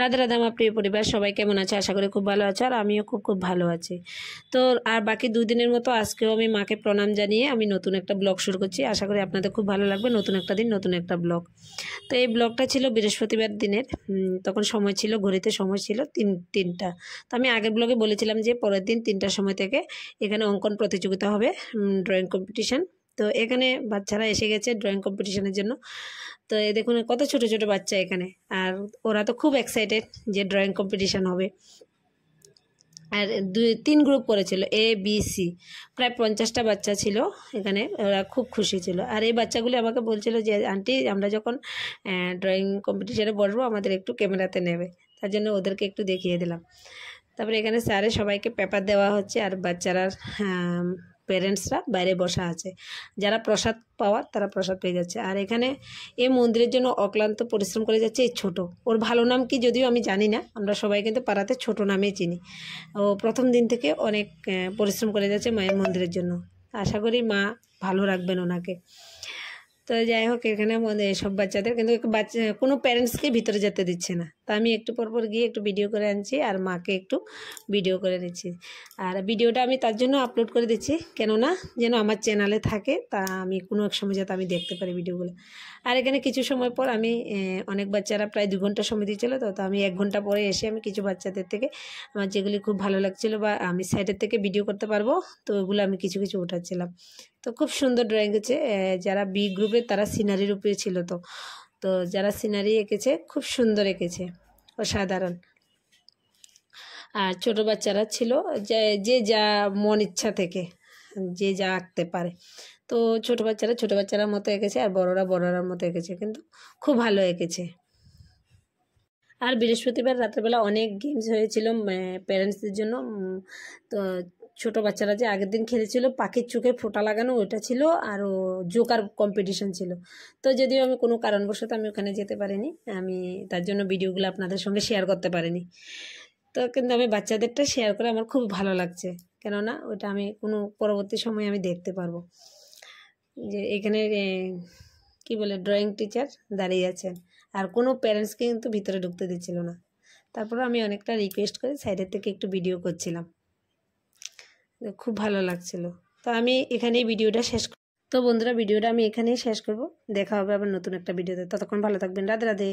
রাধে রাধে আমার প্রিয় পরিবার, সবাই কেমন আছে? আশা করি খুব ভালো আছে, আর আমিও খুব ভালো আছি। তো আর বাকি 2 দিনের মতো আজকেও আমি মাকে প্রণাম জানিয়ে আমি নতুন একটা ব্লগ শুরু করছি। আশা করি আপনাদের খুব ভালো লাগবে। নতুন একটা দিন, নতুন একটা ব্লগ। তো এই ব্লগটা ছিল বৃহস্পতিবার দিনের। তখন সময় ছিল, ঘড়িতে সময় ছিল 3টা। তো আমি আগের ব্লগে বলেছিলাম যে পরের দিন 3টার সময় থেকে এখানে অঙ্কন প্রতিযোগিতা হবে, ড্রয়িং কম্পিটিশান। তো এখানে বাচ্চারা এসে গেছে ড্রয়িং কম্পিটিশনের জন্য। তো এই দেখুন কত ছোট ছোট বাচ্চা এখানে, আর ওরা তো খুব এক্সাইটেড যে ড্রয়িং কম্পিটিশান হবে। আর 2-3 গ্রুপ করেছিল, এ বি সি, প্রায় 50টা বাচ্চা ছিল এখানে। ওরা খুব খুশি ছিল। আর এই বাচ্চাগুলি আমাকে বলছিল যে আন্টি, আমরা যখন ড্রয়িং কম্পিটিশানে বসবো আমাদের একটু ক্যামেরাতে নেবে। তার জন্য ওদেরকে একটু দেখিয়ে দিলাম। তারপরে এখানে স্যারে সবাইকে পেপার দেওয়া হচ্ছে, আর বাচ্চারা প্যারেন্টসরা বাইরে বসা আছে। যারা প্রসাদ পাওয়ার তারা প্রসাদ পেয়ে যাচ্ছে। আর এখানে এই মন্দিরের জন্য অক্লান্ত পরিশ্রম করে যাচ্ছে এই ছোট। ওর ভালো নাম কি যদিও আমি জানি না, আমরা সবাই কিন্তু পাড়াতে ছোট নামেই চিনি। ও প্রথম দিন থেকে অনেক পরিশ্রম করে যাচ্ছে মায়ের মন্দিরের জন্য। আশা করি মা ভালো রাখবেন ওনাকে। তো যাই হোক, এখানে আমাদের সব বাচ্চাদের কিন্তু বাচ্চা কোনো প্যারেন্টসকে ভিতরে যেতে দিচ্ছে না। তা আমি একটু পরপর গিয়ে একটু ভিডিও করে আনছি, আর মাকে একটু ভিডিও করে নিচ্ছি। আর ভিডিওটা আমি তার জন্য আপলোড করে দিচ্ছি, কেননা যেন আমার চ্যানেলে থাকে, তা আমি কোনো এক সময় যাতে আমি দেখতে পারি ভিডিওগুলো। আর এখানে কিছু সময় পর আমি অনেক বাচ্চারা প্রায় 2 ঘন্টা সময় দিয়েছিলো, তো আমি 1 ঘন্টা পরে এসে আমি কিছু বাচ্চাদের থেকে আমার যেগুলি খুব ভালো লাগছিলো বা আমি সাইডের থেকে ভিডিও করতে পারবো, তো ওগুলো আমি কিছু কিছু উঠাচ্ছিলাম। তো খুব সুন্দর ড্রয়িং হচ্ছে। যারা বি গ্রুপের তারা সিনারির উপরে ছিল। তো তো যারা সিনারি এঁকেছে খুব সুন্দর এঁকেছে, অসাধারণ। আর ছোট বাচ্চারা ছিল, যে যা মন ইচ্ছা থেকে যে যা আঁকতে পারে। তো ছোট বাচ্চারা মতো এঁকেছে, আর বড়রার মতো এঁকেছে, কিন্তু খুব ভালো এঁকেছে। আর বৃহস্পতিবার রাত্রেবেলা অনেক গেমস হয়েছিল প্যারেন্টসদের জন্য। তো ছোট বাচ্চারা যে আগের দিন খেলেছিল পাখির চোখে ফোঁটা লাগানো, ওইটা ছিল। আর ও জোকার কম্পিটিশন ছিল। তো যদিও আমি কোনো কারণবশত আমি ওখানে যেতে পারিনি, আমি তার জন্য ভিডিওগুলো আপনাদের সঙ্গে শেয়ার করতে পারিনি। তো কিন্তু আমি বাচ্চাদেরটা শেয়ার করে আমার খুব ভালো লাগছে, কেননা ওটা আমি কোনো পরবর্তী সময়ে আমি দেখতে পারবো যে এখানে কি বলে ড্রয়িং টিচার দাঁড়িয়ে আছেন, আর কোনো প্যারেন্টসকে কিন্তু ভিতরে ঢুকতে দিচ্ছিল না। তারপরে আমি অনেকটা রিকোয়েস্ট করে সাইডের থেকে একটু ভিডিও করছিলাম, খুব ভালো লাগছিল। তো আমি এখানেই ভিডিওটা শেষ। তো বন্ধুরা, ভিডিওটা আমি এখানেই শেষ করব। দেখা হবে আবার নতুন একটা ভিডিওতে। ততক্ষণ ভালো থাকবেন। রাধে রাধে।